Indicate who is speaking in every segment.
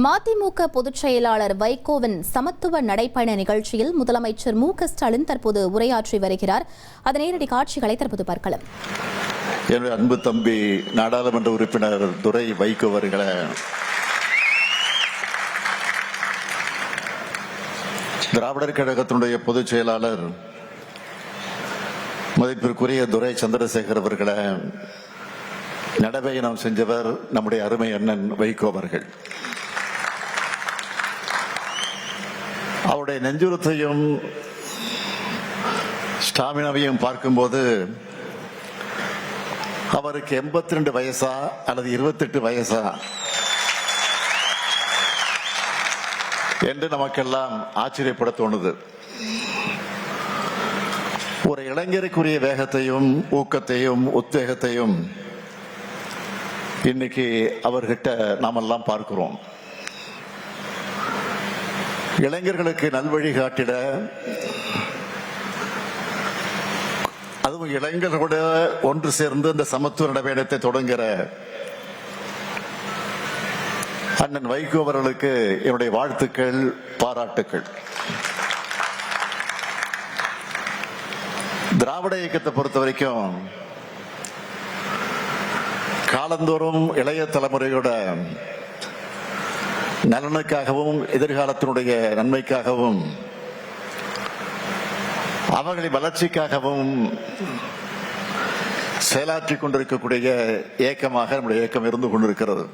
Speaker 1: மதிமுக பொதுச் செயலாளர் வைகோவின் சமத்துவ நடைப்பயண நிகழ்ச்சியில் முதலமைச்சர் மு.க.ஸ்டாலின் தற்போது உரையாற்றி வருகிறார். அதன் நேரடி காட்சிகளை தற்போது பார்க்கலாம்.
Speaker 2: என்னுடைய அன்பு தம்பி நாடாளுமன்ற உறுப்பினர் துரை வைகோ அவர்களை திராவிடர் கழகத்தினுடைய பொதுச் செயலாளர் மதிப்பிற்குரிய துரை சந்திரசேகர் அவர்களை நடைபயணம் செஞ்சவர் நம்முடைய அருமை அண்ணன் வைகோ அவர்கள். அவருடைய நெஞ்சுரத்தையும் ஸ்டாமினாவையும் பார்க்கும்போது அவருக்கு 82 வயசா அல்லது 28 வயசா என்று நமக்கெல்லாம் ஆச்சரியப்பட தோணுது. ஒரு இளைஞருக்குரிய வேகத்தையும் ஊக்கத்தையும் உத்வேகத்தையும் இன்னைக்கு அவர்கிட்ட நாமெல்லாம் பார்க்கிறோம். இளைஞர்களுக்கு நல்வழி காட்டிட, அதுவும் இளைஞர்களோட ஒன்று சேர்ந்து இந்த சமத்துவ நடைபயணத்தை தொடங்குகிற அண்ணன் வைகோ அவர்களுக்கு என்னுடைய வாழ்த்துக்கள், பாராட்டுக்கள். திராவிட இயக்கத்தை பொறுத்த வரைக்கும் காலந்தோறும் இளைய தலைமுறையோட நலனுக்காகவும் எதிர்காலத்தினுடைய நன்மைக்காகவும் அவர்களின் வளர்ச்சிக்காகவும் செயலாற்றிக் கொண்டிருக்கக்கூடிய இயக்கமாக நம்முடைய இயக்கம் இருந்து கொண்டிருக்கிறது.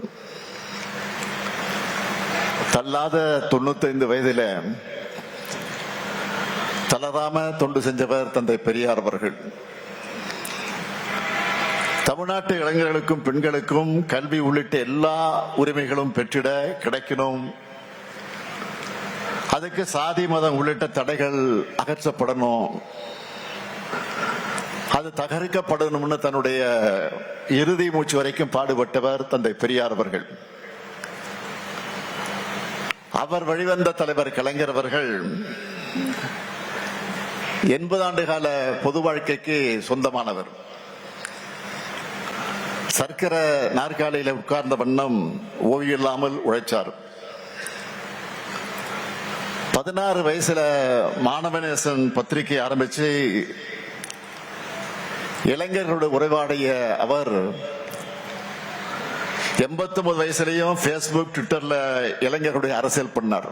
Speaker 2: தள்ளாத 95 வயதில தளராம தொண்டு செஞ்சவர் தந்தை பெரியார் அவர்கள். தமிழ்நாட்டு இளைஞர்களுக்கும் பெண்களுக்கும் கல்வி உள்ளிட்ட எல்லா உரிமைகளும் பெற்றிட கிடைக்கணும், அதுக்கு சாதி மதம் உள்ளிட்ட தடைகள் அகற்றப்படணும், அது தகர்க்கப்படணும்னு தன்னுடைய இறுதி மூச்சு வரைக்கும் பாடுபட்டவர் தந்தை பெரியார் அவர்கள். அவர் வழிவந்த தலைவர் கலைஞர் அவர்கள் 80 ஆண்டு கால பொது வாழ்க்கைக்கு சொந்தமானவர். சர்க்கர நாற்காலியில உட்கார்ந்த வண்ணம் ஓய்வில்லாமல் உழைச்சார். 16 வயசுல மாணவநேசன் பத்திரிகை ஆரம்பிச்சு இளைஞர்களுடைய உறவாடிய அவர் 89 வயசுலயும் பேஸ்புக், ட்விட்டர்ல இளைஞர்களுடைய அரசியல் பண்ணார்.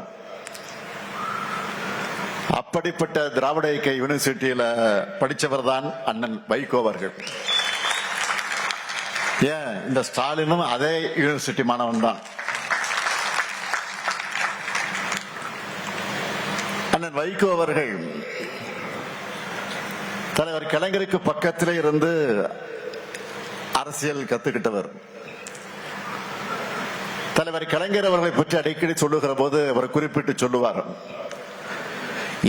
Speaker 2: அப்படிப்பட்ட திராவிட இயக்க யூனிவர்சிட்டியில படிச்சவர் தான் அண்ணன் வைகோ அவர்கள். ஏன், இந்த ஸ்டாலினும் அதே யூனிவர்சிட்டி மாணவன் தான். அண்ணன் வைகோ அவர்கள் தலைவர் கலைஞருக்கு பக்கத்திலே இருந்து அரசியல் கத்துக்கிட்டவர். தலைவர் கலைஞர் அவர்களை பற்றி அடிக்கடி சொல்லுகிற போது அவர் குறிப்பிட்டு சொல்லுவார்,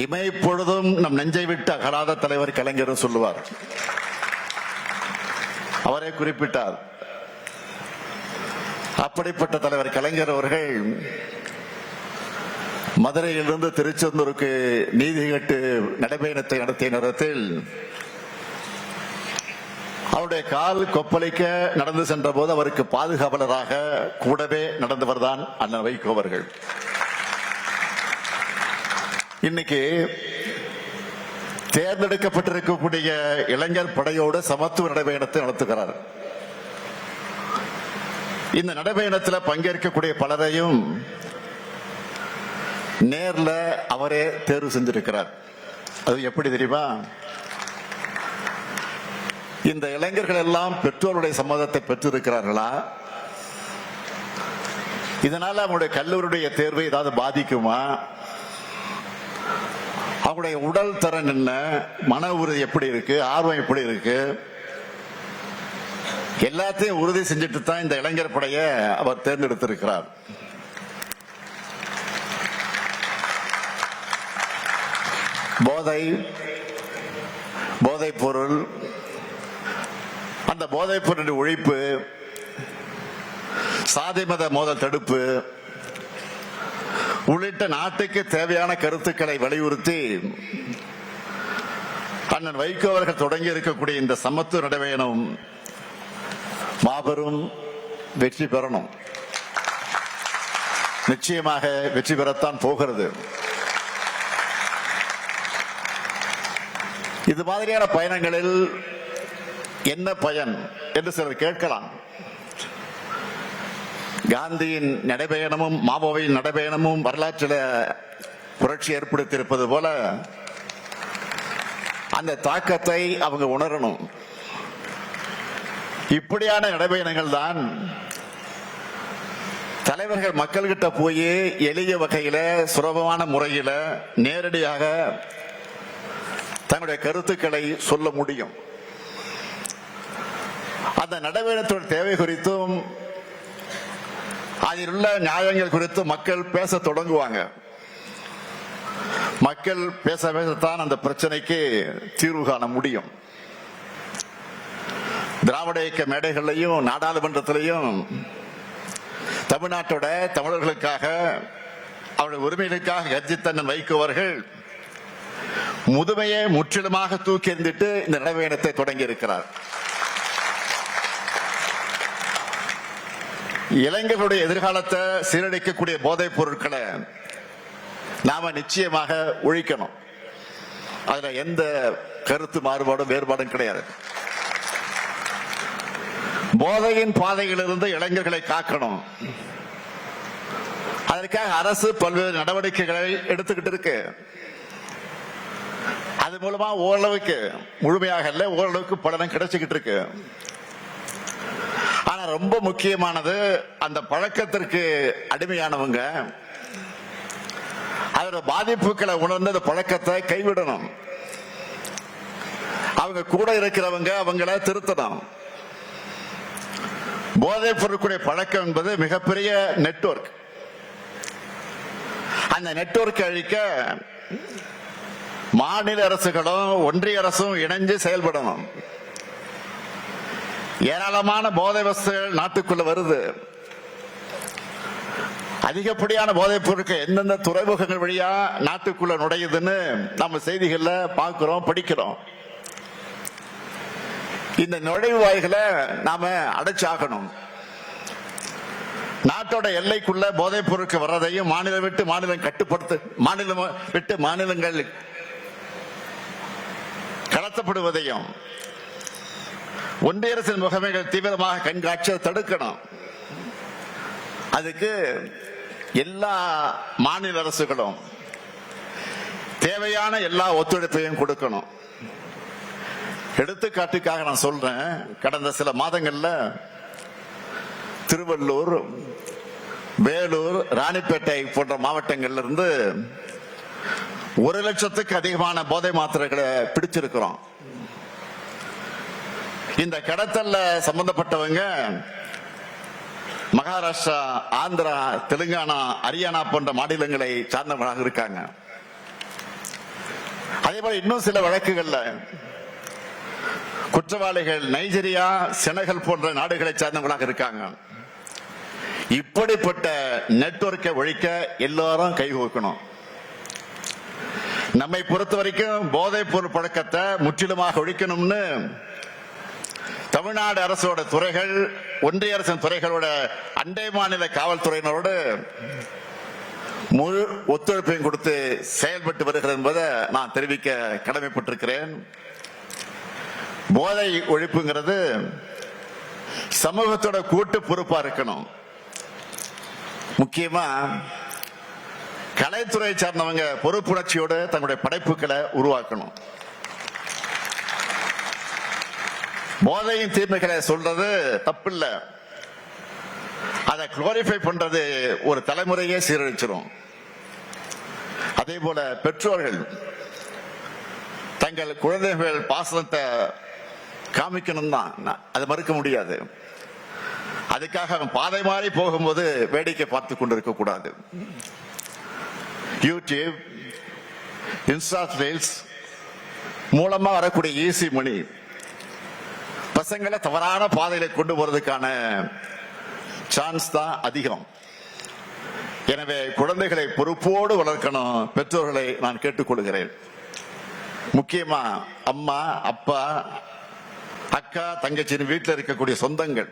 Speaker 2: இமைப்பொழுதும் நம் நெஞ்சை விட்டு அகலாத தலைவர் கலைஞர் சொல்லுவார். அவரே குறிப்பிட்டார். அப்படிப்பட்ட தலைவர் கலைஞர் அவர்கள் மதுரையிலிருந்து திருச்செந்தூருக்கு நீதி கேட்டு நடைபயணத்தை நடத்திய நேரத்தில் அவருடைய கால் கொப்பளிக்க நடந்து சென்ற போது அவருக்கு பாதுகாவலராக கூடவே நடந்தவர் தான் அண்ணன் வைகோ அவர்கள். இன்னைக்கு தேர்ந்தெடுக்கப்பட்டிருக்கக்கூடிய இளைஞர் படையோடு சமத்துவ நடைபயணத்தை நடத்துகிறார். இந்த நடைபயணத்தில் பங்கேற்கக்கூடிய பலரையும் நேர்ல அவரே தேர்வு செஞ்சிருக்கிறார். அது எப்படி தெரியுமா? இந்த இளைஞர்கள் எல்லாம் பெற்றோருடைய சம்மதத்தை பெற்றிருக்கிறார்களா? இதனால அவங்களுடைய கல்லூரியுடைய தேர்வை ஏதாவது பாதிக்குமா? அவங்களுடைய உடல் தரம் என்ன, மன உறுதி எப்படி இருக்கு, ஆர்வம் எப்படி இருக்கு, எல்லாத்தையும் உறுதி செஞ்சுட்டு தான் இந்த இளைஞர் படையை அவர் தேர்ந்தெடுத்திருக்கிறார். போதைப் பொருள், அந்த போதைப் பொருள் ஒழிப்பு, சாதி மத மோதல் தடுப்பு உள்ளிட்ட நாட்டுக்கு தேவையான கருத்துக்களை வலியுறுத்தி அண்ணன் வைகோ அவர்கள் தொடங்கி இருக்கக்கூடிய இந்த சமத்துவ நடைபயணம் மாபெரும் வெற்றி பெறணும். நிச்சயமாக வெற்றி பெறத்தான் போகிறது. இது மாதிரியான பயணங்களில் என்ன பயன் என்று சிலர் கேட்கலாம். காந்தியின் நடைபயணமும் மாவோவின் நடைபயணமும் வரலாற்றில் புரட்சி ஏற்படுத்தியிருப்பது போல அந்த தாக்கத்தை அவங்க உணரணும். இப்படியான நடைபயணங்கள் தான் தலைவர்கள் மக்கள்கிட்ட போய் எளிய வகையில சுலபமான முறையில நேரடியாக தங்களுடைய கருத்துக்களை சொல்ல முடியும். அந்த நடைபயணத்தோட தேவை குறித்தும் அதில் உள்ள நியாயங்கள் குறித்து மக்கள் பேச தொடங்குவாங்க. மக்கள் பேச பேசத்தான் அந்த பிரச்சனைக்கு தீர்வு காண முடியும். திராவிட இயக்க மேடைகளையும் நாடாளுமன்றத்திலையும் தமிழ்நாட்டோட தமிழர்களுக்காக அவருடைய உரிமைகளுக்காக கர்ஜித்தண்ணன் வைக்கோவர்கள் முதுமையை முற்றிலுமாக தூக்கி எறிந்துட்டு இந்த நடைபயணத்தை தொடங்கி இருக்கிறார். இளைஞர்களுடைய எதிர்காலத்தை சீரழிக்கக்கூடிய போதைப் பொருட்களை நாம நிச்சயமாக ஒழிக்கணும். அதுல எந்த கருத்து மாறுபாடும் வேறுபாடும் கிடையாது. போதையின் பாதையிலிருந்து இளைஞர்களை காக்கணும். அதற்காக அரசு பல்வேறு நடவடிக்கைகளை எடுத்துக்கிட்டு இருக்கு. அது மூலமா ஓரளவுக்கு முழுமையாக இல்ல, ஓரளவுக்கு பலனும் கிடைச்சுக்கிட்டு இருக்கு. ஆனா ரொம்ப முக்கியமானது அந்த பழக்கத்திற்கு அடிமையானவங்க அதோட பாதிப்புகளை உணர்ந்து அந்த பழக்கத்தை கைவிடணும். அவங்க கூட இருக்கிறவங்க அவங்கள திருத்தணும். போதைப் பொருட்களுடைய பழக்கம் என்பது மிகப்பெரிய நெட்வொர்க். அந்த நெட்வொர்க் அழிக்க மாநில அரசுகளும் ஒன்றிய அரசும் இணைஞ்சு செயல்படணும். ஏராளமான போதை வஸ்துகள் நாட்டுக்குள்ள வருது. அதிகப்படியான போதைப் பொருட்கள் எந்தெந்த துறைமுகங்கள் வழியா நாட்டுக்குள்ள நுழையுதுன்னு நம்ம செய்திகள்ல பார்க்கிறோம், படிக்கிறோம். இந்த நுழைவு வாய்களை நாம அடைச்சாகணும். நாட்டோட எல்லைக்குள்ள போதைப் பொருட்கள் வர்றதையும் மாநிலம் விட்டு மாநிலம் கட்டுப்படுத்த மாநிலம் விட்டு மாநிலங்கள் கடத்தப்படுவதையும் ஒன்றிய அரசின் முகமைகள் தீவிரமாக கண்காட்சி தடுக்கணும். அதுக்கு எல்லா மாநில அரசுகளும் தேவையான எல்லா ஒத்துழைப்பையும் கொடுக்கணும். எடுத்துக்காட்டுக்காக நான் சொல்றேன், கடந்த சில மாதங்கள்ல திருவள்ளூர், வேலூர், ராணிப்பேட்டை போன்ற மாவட்டங்கள்ல இருந்து 1 லட்சத்துக்கு அதிகமான போதை மாத்திரைகளை பிடிச்சிருக்கிறோம். இந்த கடத்தல்ல சம்பந்தப்பட்டவங்க மகாராஷ்டிரா, ஆந்திரா, தெலுங்கானா, ஹரியானா போன்ற மாநிலங்களை சார்ந்தவர்களாக இருக்காங்க. அதே போல இன்னும் சில வழக்குகள்ல குற்றவாளிகள் நைஜீரியா, செனகல் போன்ற நாடுகளை சார்ந்தவர்களாக இருக்காங்க. இப்படிப்பட்ட நெட்வொர்க்கை ஒழிக்க எல்லாரும் கைகோக்கணும். நம்மை பொறுத்த வரைக்கும் போதைப் பொருள் பழக்கத்தை முற்றிலுமாக ஒழிக்கணும்னு தமிழ்நாடு அரசோட துறைகள், ஒன்றிய அரசின் துறைகளோட அண்டை மாநில காவல்துறையினரோடு முழு ஒத்துழைப்பையும் கொடுத்து செயல்பட்டு வருகிறது என்பதை நான் தெரிவிக்க கடமைப்பட்டிருக்கிறேன். போதை ஒழிப்புங்கிறது சமூகத்தோட கூட்டு பொறுப்பா இருக்கணும். முக்கியமா கலைத்துறை சார்ந்தவங்க பொறுப்புணர்ச்சியோடு தங்களுடைய படைப்புகளை உருவாக்கணும். போதையின் தீமைகளை சொல்றது தப்பில்ல, அதை குளோரிஃபை பண்றது ஒரு தலைமுறையே சீரழிச்சிடும். அதே போல பெற்றோர்கள் தங்கள் குழந்தைகள் பாசனத்தை காமிக்கணும் தான், அது மறுக்க முடியாது. அதுக்காக பாதை மாறி போகும்போது வேடிக்கை பார்த்து கொண்டிருக்க கூடாது. யூடியூப், இன்ஸ்டா ரீல்ஸ் மூலமா வரக்கூடிய ஈஸி மணி பசங்களை தவறான பாதையில கொண்டு போறதுக்கான சான்ஸ் தான் அதிகம். எனவே குழந்தைகளை பொறுப்போடு வளர்க்கணும். பெற்றோர்களை நான் கேட்டுக்கொள்கிறேன். முக்கியமா அம்மா, அப்பா, அக்கா, தங்கச்சின்னு வீட்டில் இருக்கக்கூடிய சொந்தங்கள்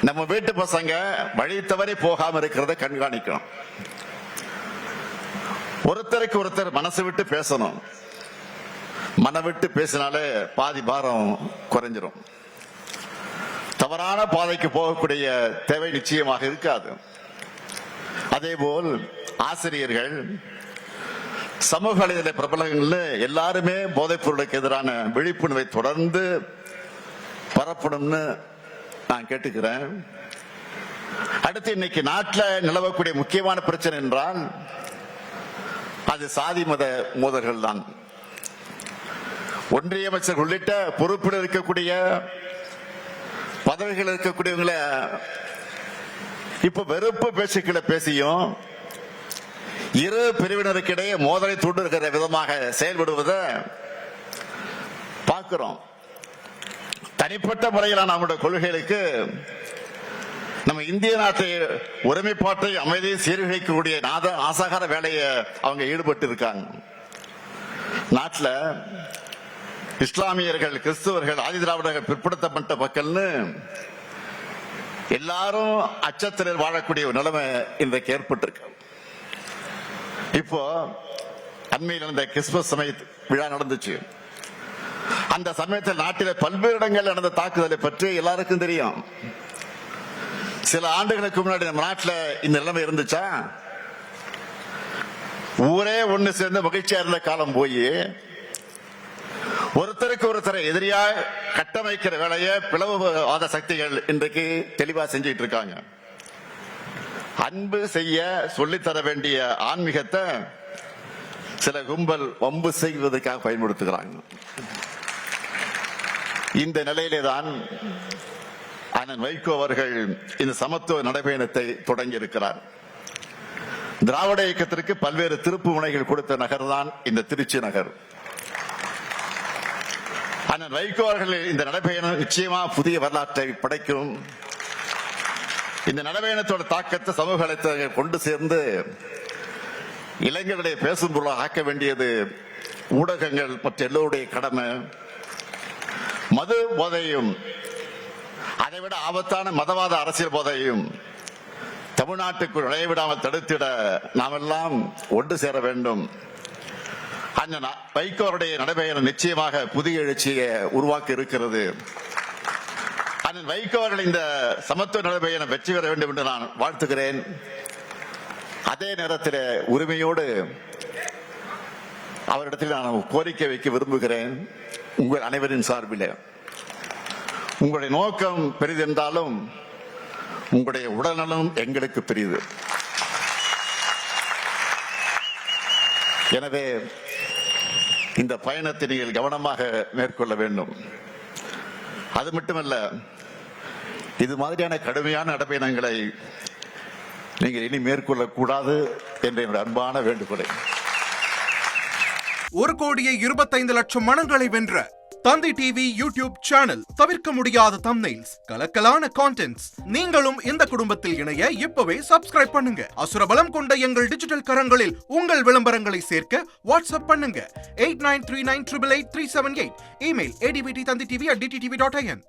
Speaker 2: நம்ம வீட்டு பசங்க வழி தவறி போகாம இருக்கிறத கண்காணிக்கணும். ஒருத்தருக்கு ஒருத்தர் மனசு விட்டு பேசணும். மனம் விட்டு பேசினாலே பாதி பாரம் குறைஞ்சிரும். தவறான பாதைக்கு போகக்கூடிய தேவை நிச்சயமாக இருக்காது. அதேபோல் ஆசிரியர்கள், சமூக வலைதள பிரபலங்கள்ல எல்லாருமே போதைப் பொருளுக்கு எதிரான விழிப்புணர்வை தொடர்ந்து பரப்பணும்னு நான் கேட்டுக்கிறேன். அடுத்து, இன்னைக்கு நாட்டில் நிலவக்கூடிய முக்கியமான பிரச்சனை என்றால் அது சாதி மத மோதல்கள் தான். ஒன்றிய அமைச்சர் உள்ளிட்ட பொறுப்பில் இருக்கக்கூடிய பதவிகள் இருக்கக்கூடியவங்களை இப்ப வெறுப்பு பேச்சுக்களை பேசியும் இரு பிரிவினருக்கிடையே மோதலை தூண்டுகிற விதமாக செயல்படுவதை பார்க்கிறோம். தனிப்பட்ட முறையிலான நம்முடைய கொள்கைகளுக்கு நம்ம இந்திய நாட்டை ஒருமைப்பாட்டை அமைதியை சீர்குலைக்கக்கூடிய ஆசகார வேலையை அவங்க ஈடுபட்டு இருக்காங்க. நாட்டில் இஸ்லாமியர்கள், கிறிஸ்தவர்கள், ஆதி திராவிடர்கள், பிற்படுத்தப்பட்ட மக்கள்னு எல்லாரும் அச்சத்தில் வாழக்கூடிய ஒரு நிலைமை இன்றைக்கு ஏற்பட்டிருக்கு. இப்போ அண்மையில் நடந்த கிறிஸ்துமஸ் சமய விழா நடந்துச்சு. அந்த சமயத்தில் நாட்டில் பல்வேறு இடங்கள் நடந்த தாக்குதலை பற்றி எல்லாருக்கும் தெரியும். சில ஆண்டுகளுக்கு முன்னாடி நம்ம நாட்டில் இந்த நிலைமை இருந்துச்சா? ஊரே ஒண்ணு சேர்ந்து மகிழ்ச்சியா இருந்த காலம் போய் ஒருத்தருக்கு ஒருத்தரை எதிரியா கட்டமைக்கிற வேலையை பிளவுவாத சக்திகள் இன்றைக்கு தெளிவா செஞ்சிட்டு இருக்காங்க. அன்பு செய்ய சொல்லித்தர வேண்டிய ஆன்மீகத்தை சில கும்பல் வம்பு செய்வதற்காக பயன்படுத்துகிறாங்க. இந்த நிலையிலே தான் அண்ணன் வைகோ அவர்கள் இந்த சமத்துவ நடைபயணத்தை தொடங்கி இருக்கிறார். திராவிட இயக்கத்திற்கு பல்வேறு திருப்பு முனைகள் கொடுத்த நகர் தான் இந்த திருச்சி நகர். அண்ணன் வைகோ அவர்கள் இந்த நடைபயணம் நிச்சயமா புதிய வரலாற்றை படைக்கும். இந்த நடைபயணத்தோட தாக்கத்தை சமூக வலைத்தளங்கள் கொண்டு சேர்ந்து இளைஞர்களை பேசும் பொருளாக ஆக்க வேண்டியது ஊடகங்கள் மற்ற எல்லோருடைய கடமை. மது போதையும் அதைவிட ஆபத்தான மதவாத அரசியல் போதையும் தமிழ்நாட்டுக்குள் நுழைவிடாமல் தடுத்திட நாமெல்லாம் ஒன்று சேர வேண்டும். அண்ணன் வைகோருடைய நடைபயணம் நிச்சயமாக புதிய எழுச்சியை உருவாக்க இருக்கிறது. அண்ணன் வைகோ அவர்கள் இந்த சமத்துவ நடைபயணம் வெற்றி பெற வேண்டும் என்று நான் வாழ்த்துகிறேன். அதே நேரத்தில் உரிமையோடு அவரிடத்தில் நான் கோரிக்கை வைக்க விரும்புகிறேன். உங்கள் அனைவரின் சார்பில் உங்களுடைய நோக்கம் பெரிதென்றாலும் உங்களுடைய உடல்நலம் எங்களுக்கு பெரிது. எனவே இந்த பயணத்தை நீங்கள் கவனமாக மேற்கொள்ள வேண்டும். அது மட்டுமல்ல, இது மாதிரியான கடுமையான நடைபயணங்களை நீங்கள் இனி மேற்கொள்ளக்கூடாது என்ற என்னுடைய அன்பான வேண்டுகோளை.
Speaker 3: 1,25,00,000 மனங்களை வென்ற தந்தி டிவி யூடியூப் சேனல். தவிர்க்க முடியாத தம்ப்நெயில்ஸ், கலக்கலான கான்டென்ட்ஸ். நீங்களும் இந்த குடும்பத்தில் இணைய இப்பவே சப்ஸ்கிரைப் பண்ணுங்க. அசுரபலம் கொண்ட எங்கள் டிஜிட்டல் கரங்களில் உங்கள் விளம்பரங்களை சேர்க்க வாட்ஸ்அப் பண்ணுங்க. 8939888378. Email advttanditv@dttv.in.